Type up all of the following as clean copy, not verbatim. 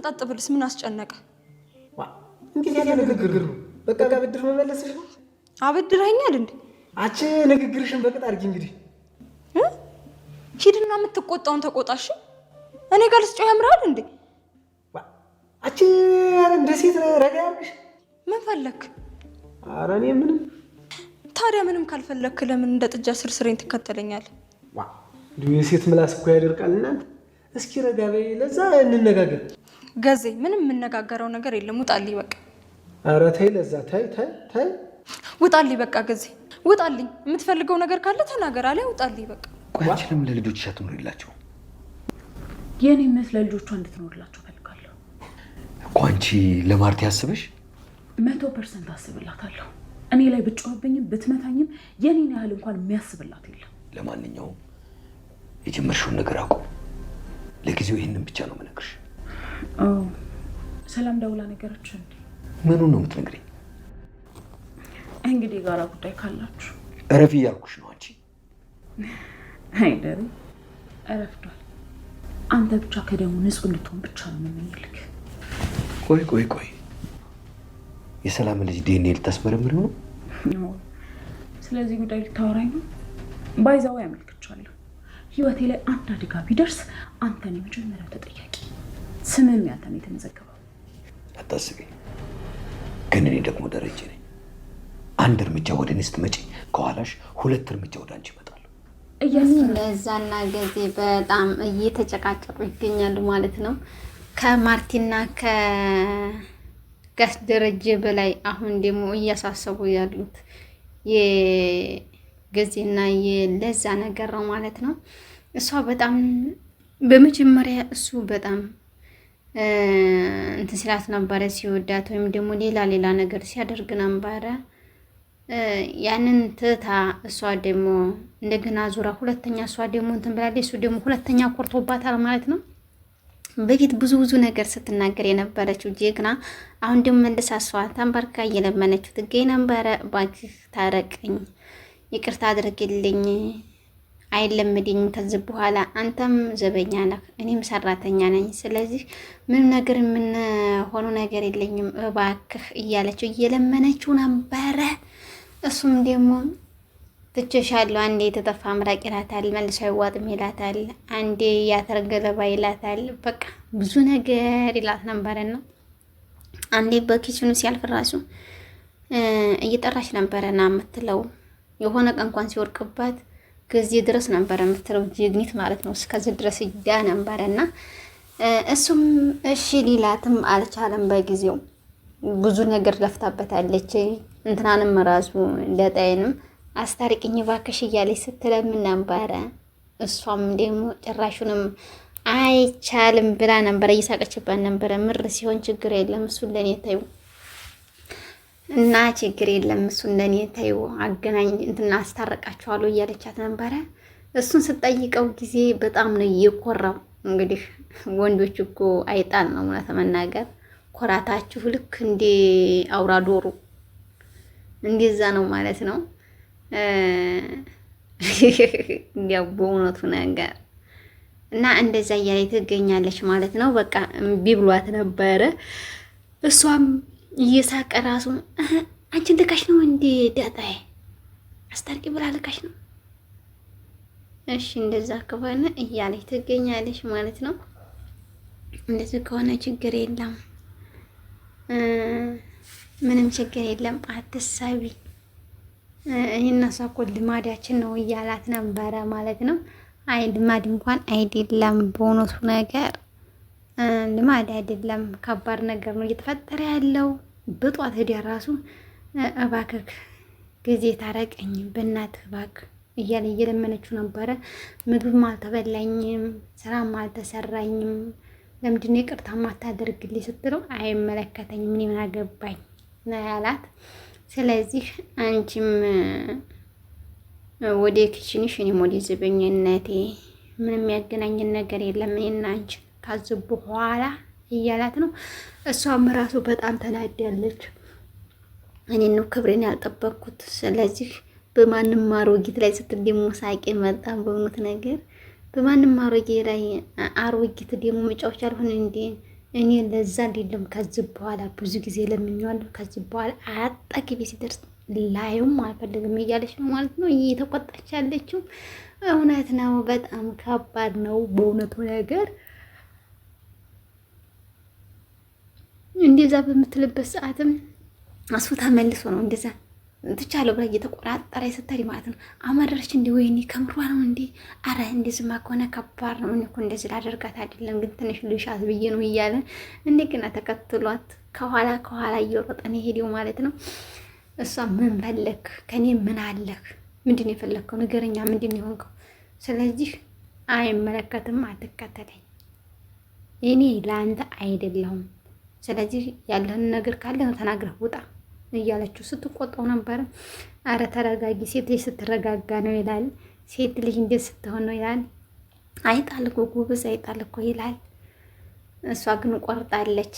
ቀጥ ብልስ ምን አስጨነቀ? እንዴት ያለ ንግግር ነው? በቃ ብድር መመለስሽ ነው? አበድረኛል እንዴ? አቺ ንግግርሽን በቅጥ አድርጊ እንግዲህ። ሂድና የምትቆጣውን ተቆጣሽ። እኔ ጋር ልስጨው ያምራል እንዴ? አቺ እንደ ሴት ረጋ ያለሽ ምን ፈለክ? ኧረ እኔ ምንም። ታዲያ ምንም ካልፈለክ ለምን እንደ ጥጃ ስርስሬን ትከተለኛለህ? እንዲሁ የሴት ምላስ እኮ ያደርቃል እናንተ። እስኪ ረጋ በይ፣ ለዛ እንነጋገር። ገዜ ምንም የምነጋገረው ነገር የለም። ውጣልኝ በቃ። ኧረ ተይ፣ ለዛ ተይ። ውጣልኝ በቃ ገዜ፣ ውጣልኝ። የምትፈልገው ነገር ካለ ተናገር አለ። ውጣልኝ በቃ። ቆይ አንቺንም ለልጆችሽ አትኖሪላቸው? የኔ መስ ለልጆቿ እንድትኖርላቸው ፈልጋለሁ እኮ። አንቺ ለማርቲ አስበሽ? 100% አስብላታለሁ። እኔ ላይ ብትጮህብኝም ብትመታኝም የኔን ያህል እንኳን የሚያስብላት የለም። ለማንኛውም የጀመርሽውን ነገር አቁም። ለጊዜው ይሄንን ብቻ ነው የምነግርሽ። ሰላም ደውላ ነገረች እንዴ? ምኑን ነው የምትነግሪኝ? እንግዲህ ጋራ ጉዳይ ካላችሁ እረፊ እያልኩሽ ነው። አንቺ አይደል? እረፍዷል። አንተ ብቻ ከደሙ ንጹህ እንድትሆን ብቻ ነው የምመኝልክ። ቆይ የሰላም ልጅ ዲኤንኤ ልታስመረምር ነው? ስለዚህ ጉዳይ ልታወራኝ ነው? ባይዛው ያመልክቻለሁ። ህይወቴ ላይ አንድ አደጋ ቢደርስ አንተን የመጀመሪያው ተጠያቂ። ስምም ያንተን የተመዘገበው። አታስቢ፣ ግን እኔ ደግሞ ደረጀ ነኝ። አንድ እርምጃ ወደ እኔ ስትመጪ ከኋላሽ 2 እርምጃ ወደ አንቺ እመጣለሁ። ለዛና ገዜ በጣም እየተጨቃጨቁ ይገኛሉ ማለት ነው። ከማርቲና ከጋሽ ደረጀ በላይ አሁን ደግሞ እያሳሰቡ ያሉት የገዜና የለዛ ነገር ነው ማለት ነው። እሷ በጣም በመጀመሪያ እሱ በጣም እንትን ስላት ነበረ፣ ሲወዳት ወይም ደግሞ ሌላ ነገር ሲያደርግ ነበረ። ያንን ትታ እሷ ደግሞ እንደገና ዙራ ሁለተኛ እሷ ደግሞ እንትን ብላለች። እሱ ደግሞ ሁለተኛ ኮርቶባታል ማለት ነው። በፊት ብዙ ነገር ስትናገር የነበረችው ጀግና አሁን ደግሞ መልሳ እሷ ተንበርካ እየለመነችው ትገኝ ነበረ። እባክህ ታረቀኝ፣ ይቅርታ አድርግልኝ፣ አይለምድኝ ከዚህ በኋላ አንተም ዘበኛ ነህ፣ እኔም ሰራተኛ ነኝ። ስለዚህ ምንም ነገር የምንሆኑ ነገር የለኝም እባክህ እያለችው እየለመነችው ነበረ። እሱም ደግሞ ትቼሻለሁ፣ አንዴ የተጠፋ ምራቅ ይላታል፣ መልሶ አይዋጥም ይላታል፣ አንዴ ያተር ገለባ ይላታል። በቃ ብዙ ነገር ይላት ነበረና አንዴ በኪችኑ ሲያልፍ ራሱ እየጠራች ነበረና የምትለው የሆነ ቀን እንኳን ሲወርቅባት ከዚህ ድረስ ነበረ የምትለው ጀግኒት ማለት ነው። እስከዚህ ድረስ ይዳ ነበረና እሱም እሺ ሊላትም አልቻለም። በጊዜው ብዙ ነገር ለፍታበታለች። እንትናንም ራሱ ለጣይንም አስታርቅኝ ባክሽ እያለች ስትለምን ነበረ። እሷም ደግሞ ጭራሹንም አይቻልም ብላ ነበረ፣ እየሳቀችባት ነበረ። ምር ሲሆን ችግር የለም እሱን ለኔ ታዩ እና ችግር የለም እሱን ለኔ ታዩ አገናኝ እንትና አስታርቃቸዋለሁ እያለቻት ነበረ። እሱን ስጠይቀው ጊዜ በጣም ነው እየኮራው። እንግዲህ ወንዶች እኮ አይጣል ነው ማለት መናገር፣ ኮራታችሁ ልክ እንደ አውራ ዶሮ እንደዛ ነው ማለት ነው። እንዲያው በእውነቱ ነገር እና እንደዛ እያለች ትገኛለች ማለት ነው። በቃ እምቢ ብሏት ነበረ። እሷም እየሳቀ ራሱ አንቺን ልካሽ ነው እንዴ ዳጣዬ አስታርቂ ብላ ልካሽ ነው? እሺ እንደዛ ከሆነ እያለች ትገኛለች ማለት ነው። እንደዚህ ከሆነ ችግር የለም፣ ምንም ችግር የለም፣ አትሳቢ፣ እኔና እሷ እኮ ልማዳችን ነው እያላት ነበረ ማለት ነው። አይ ልማድ እንኳን አይደለም፣ በእውነቱ ነገር ልማድ አይደለም፣ ከባድ ነገር ነው እየተፈጠረ ያለው። በጧት ሄዳ ራሱ እባክህ ጊዜ ታረቀኝ በእናትህ እባክህ እያለ እየለመነችው ነበረ። ምግብም አልተበላኝም፣ ስራም አልተሰራኝም፣ ለምንድን ነው ይቅርታ ማታደርግልኝ ስትለው አይመለከተኝም፣ እኔ ምን አገባኝ ነው ያላት። ስለዚህ አንቺም ወደ ኪችንሽ እኔም ወደ ዘበኝነቴ ምንም ያገናኝን ነገር የለም እኔና አንቺ ካዝብ በኋላ እያላት ነው። እሷም ራሱ በጣም ተናዳለች። እኔ ነው ክብሬን ያልጠበቅኩት። ስለዚህ በማንም አሮጊት ላይ ስትል ደግሞ ሳቄ መጣ። በእውነት ነገር በማንም አሮጊት ላይ አሮጊት ደግሞ መጫወቻ አልሆነ እንዴ? እኔ ለዛ አይደለም ከዚህ በኋላ ብዙ ጊዜ ለምኜዋለሁ። ከዚህ በኋላ አጠገቤ ሲደርስ ላዩም አልፈልግም እያለች ነው ማለት ነው እየተቆጣች ያለችው። እውነት ነው፣ በጣም ከባድ ነው በእውነቱ ነገር። እንደዛ በምትልበት ሰዓትም አስፉታ መልሶ ነው እንደዛ ትቻለው ብላ እየተቆጣጠረ ስትሄድ ማለት ነው። አመረረች እንዲ ወይኔ ከምሯ ነው እንዲ። አረ እንደዚህማ ከሆነ ከባድ ነው። እኔ እኮ እንደዚህ ላደርጋት አይደለም ግን ትንሽ ልሻት ብዬ ነው እያለ እንደገና ተከትሏት ከኋላ እየሮጠ ነው ሄደው ማለት ነው። እሷ ምን ፈለክ ከኔ ምን አለህ? ምንድን ነው የፈለከው? ንገረኛ፣ ምንድን ነው የሆንከው? ስለዚህ አይመለከትም፣ አትከተለኝ፣ እኔ ለአንተ አይደለሁም። ስለዚህ ያለህን ነገር ካለ ተናግረህ ውጣ እያለችው ስትቆጣው ነበረ። አረ ተረጋጊ፣ ሴት ልጅ ስትረጋጋ ነው ይላል። ሴት ልጅ እንዴት ስትሆን ነው ይላል። አይጣል እኮ ጎበዝ አይጣል እኮ ይላል። እሷ ግን ቆርጣለች።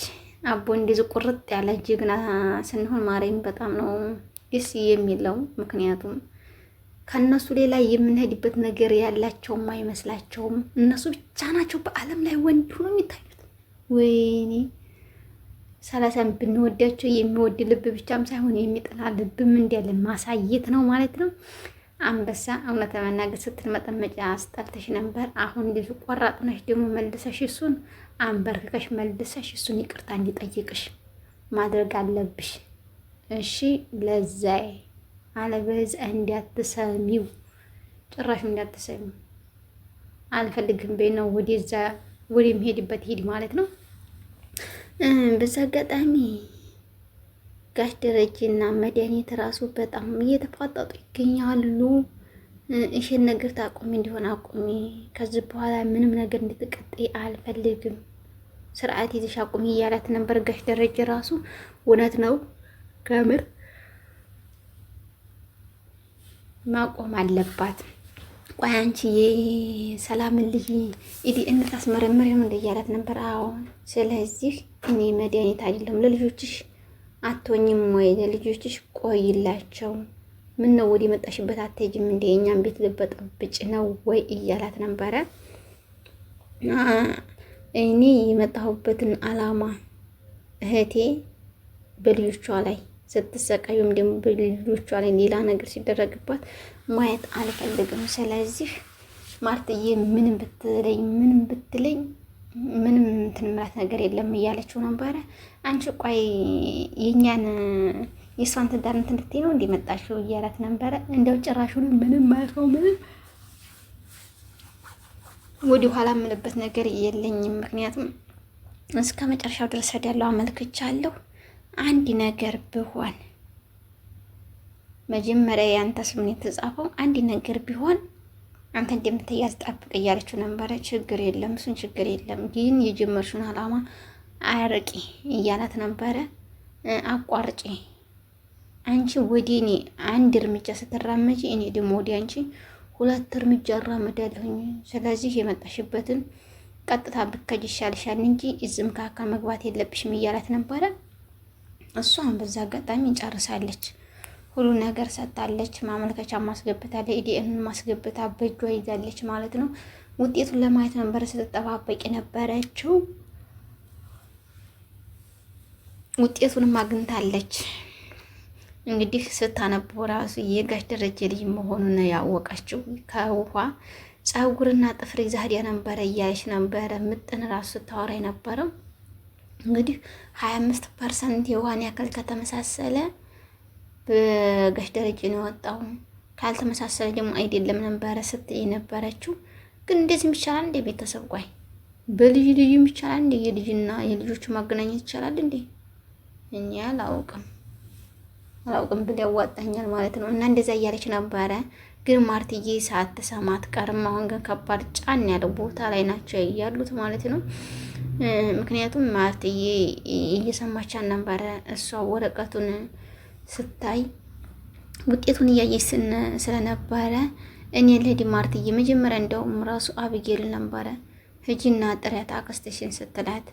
አቦ እንደዚህ ቁርጥ ያለ ጀግና ስንሆን ማርያም በጣም ነው ደስ የሚለው። ምክንያቱም ከነሱ ሌላ የምንሄድበት ነገር ያላቸውም አይመስላቸውም። እነሱ ብቻ ናቸው በዓለም ላይ ወንድ ሆኖ የሚታዩት። ወይኔ 30 ብንወዳቸው የሚወድ ልብ ብቻም ሳይሆን የሚጠላ ልብም እንዳለ ማሳየት ነው ማለት ነው። አንበሳ እውነት ለመናገር ስትመጠመጫ አስጠልተሽ ነበር። አሁን ልጅ ቆራጥ ነሽ ደግሞ መልሰሽ እሱን አንበርክከሽ መልሰሽ እሱን ይቅርታ እንዲጠይቅሽ ማድረግ አለብሽ። እሺ ለዛይ አለበለዚያ እንዳትሰሚው፣ ጭራሽ እንዳትሰሚው አልፈልግም በይ ነው ወደዛ ወደሚሄድበት ሂድ ማለት ነው። በዛ አጋጣሚ ጋሽ ደረጀና መድኃኒት ራሱ በጣም እየተፋጠጡ ይገኛሉ። ይሄን ነገር ታቆሚ እንዲሆን አቁሚ፣ ከዚህ በኋላ ምንም ነገር እንድትቀጥይ አልፈልግም፣ ስርዓት ይዘሽ አቁሚ እያላት ነበር ጋሽ ደረጀ ራሱ። እውነት ነው ከምር ማቆም አለባት። ቆይ አንቺ የሰላምን ልጅ ኢዲኤን ታስመረምሪው እንደ እያላት ነበር። አዎ ስለዚህ እኔ መድኃኒት አይደለም ለልጆችሽ አትሆኝም ወይ? ለልጆችሽ ቆይላቸው። ምን ነው ወዲ መጣሽበት አትሄጂም እንደ እኛም ቤት ልበጠብጭ ነው ወይ እያላት ነበረ። እኔ የመጣሁበትን አላማ እህቴ በልጆቿ ላይ ስትሰቃይ ወይም ደግሞ በልጆቿ ላይ ሌላ ነገር ሲደረግባት ማየት አልፈልግም። ስለዚህ ማርትዬ ምንም ብትለኝ ምንም እንትን ማለት ነገር የለም እያለችው ነበረ። አንቺ ቆይ የኛን የሷን ትዳር እንትን እንድትይ ነው እንዲመጣሽው እያላት ነበረ። እንደው ጭራሹን ምንም ማይፈው ምንም ወዲ ኋላ ምልበት ነገር የለኝም። ምክንያቱም እስከ መጨረሻው ድረስ ያለው አመልክቻለሁ። አንድ ነገር ቢሆን መጀመሪያ ያንተ ስም የተጻፈው አንድ ነገር ቢሆን አንተ እንደምትያዝ ጠብቅ እያለችው ነበረ። ችግር የለም እሱን ችግር የለም ግን የጀመርሽውን አላማ አያርቂ እያላት ነበረ። አቋርጪ፣ አንቺ ወዲ እኔ አንድ እርምጃ ስትራመጂ እኔ ደግሞ ወዲ አንቺ 2 እርምጃ እራመዳለሁኝ። ስለዚህ የመጣሽበትን ቀጥታ ብከጅ ይሻልሻል እንጂ እዝም ካካ መግባት የለብሽም እያላት ነበረ። እሷን በዛ አጋጣሚ ጨርሳለች። ሁሉ ነገር ሰጣለች። ማመልከቻ ማስገብታለች። ኢዲኤን ማስገብታ በእጇ ይዛለች ማለት ነው። ውጤቱን ለማየት ነበር ስትጠባበቅ የነበረችው። ውጤቱንም አግኝታለች። እንግዲህ ስታነበው ራሱ የጋሽ ደረጀ ልጅ መሆኑን ያወቀችው ከውሃ ፀጉርና ጥፍር ይዛዲያ ነበረ እያለች ነበረ ምጥን ራሱ ስታወራ የነበረው። እንግዲህ 25% የውሃን ያክል ከተመሳሰለ በጋሽ ደረጀ ነው የወጣው፣ ካልተመሳሰለ ደግሞ አይደለም ነበረ ስትይ የነበረችው። ግን እንደዚህ ይቻላል እንደ ቤተሰብ ቆይ በልጅ ይቻላል እንደ የልጅና የልጆቹ ማገናኘት ይቻላል እንዴ? እኛ አላውቅም ብል ያዋጣኛል ማለት ነው። እና እንደዛ እያለች ነበረ። ግን ማርትዬ ሳትሰማት ቀርም። አሁን ግን ከባድ ጫን ያለው ቦታ ላይ ናቸው ያሉት ማለት ነው። ምክንያቱም ማርትዬ እየሰማች ነበረ። እሷ ወረቀቱን ስታይ ውጤቱን እያየች ስለነበረ እኔ ለዲ ማርትዬ መጀመሪያ እንደውም ራሱ አብጌል ነበረ ሂጂና ጥሪያት አክስትሽን ስትላት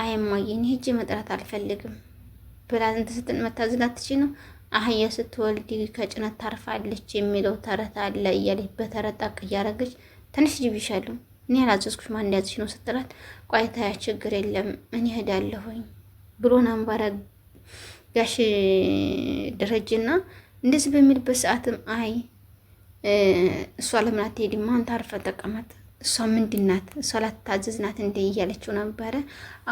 አይማዬ እኔ ሂጂ መጥራት አልፈልግም ብላት እንትን ስትል መታዝላት ትቺ ነው አህያ ስትወልድ ከጭነት ታርፋለች የሚለው ተረት አለ እያለች በተረት ጣቅ እያረገች ትንሽ ጅብሻለሁ እኔ ያላዘዝኩሽ ማን እንዲያዝሽ ነው ስትላት፣ ቆይ ታያ ችግር የለም እኔ እሄዳለሁኝ ብሎን አምባረ ጋሽ ደረጀና እንደዚህ በሚልበት ሰዓትም አይ እሷ ለምን አትሄድም? አንተ አርፈህ ተቀመጥ። እሷ ምንድን ናት? እሷ ላትታዘዝ ናት እንደ እያለችው ነበረ።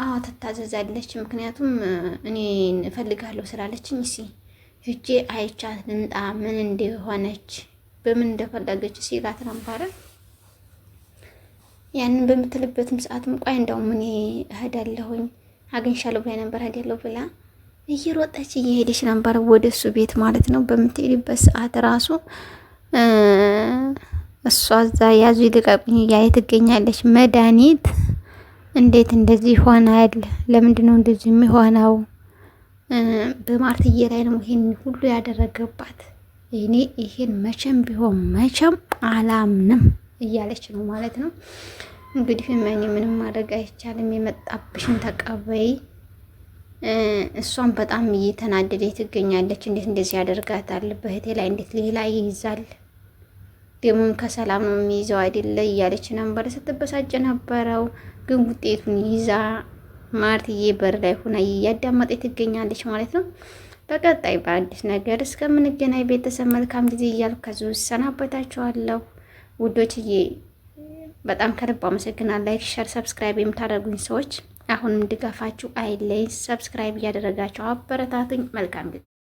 አዎ ትታዘዛለች፣ ምክንያቱም እኔ እፈልጋለሁ ስላለችኝ ሂጄ አይቻት ልምጣ ምን እንደሆነች በምን እንደፈለገች ሲላት ነበረ። ያንን በምትልበትም ሰዓትም ቆይ እንደውም እኔ እሄዳለሁኝ አግኝሻለሁ ብላ ነበር እሄዳለሁ ብላ እየሮጠች እየሄደች ነበር ወደ እሱ ቤት ማለት ነው። በምትሄድበት ሰዓት ራሱ እሷ እዛ ያዙ ይልቀቁኝ እያለ ትገኛለች። መድኃኒት እንዴት እንደዚህ ይሆናል? ለምንድን ነው እንደዚህ የሚሆነው? በማርትዬ ላይ ነው ይሄን ሁሉ ያደረገባት። እኔ ይሄን መቼም ቢሆን መቼም አላምንም እያለች ነው ማለት ነው። እንግዲህ ምንም ማድረግ አይቻልም። የመጣብሽን ተቀበይ። እሷም በጣም እየተናደደች ትገኛለች። እንዴት እንደዚህ ያደርጋታል? በህቴ ላይ እንዴት ሌላ ይይዛል? ደሞም ከሰላም ነው የሚይዘው አይደለ እያለች ነበር ስትበሳጭ ነበረው። ግን ውጤቱን ይዛ ማርትዬ በር ላይ ሆና እያዳመጠች ትገኛለች ማለት ነው። በቀጣይ በአዲስ ነገር እስከምንገናኝ ቤተሰብ መልካም ጊዜ እያልኩ ከዚሁ ሰናበታችኋለሁ ውዶችዬ። በጣም ከልብ አመሰግናለሁ። ላይክ፣ ሸር፣ ሰብስክራይብ የምታደርጉኝ ሰዎች አሁንም ድጋፋችሁ አይለይ። ሰብስክራይብ እያደረጋችሁ አበረታቱኝ። መልካም ጊዜ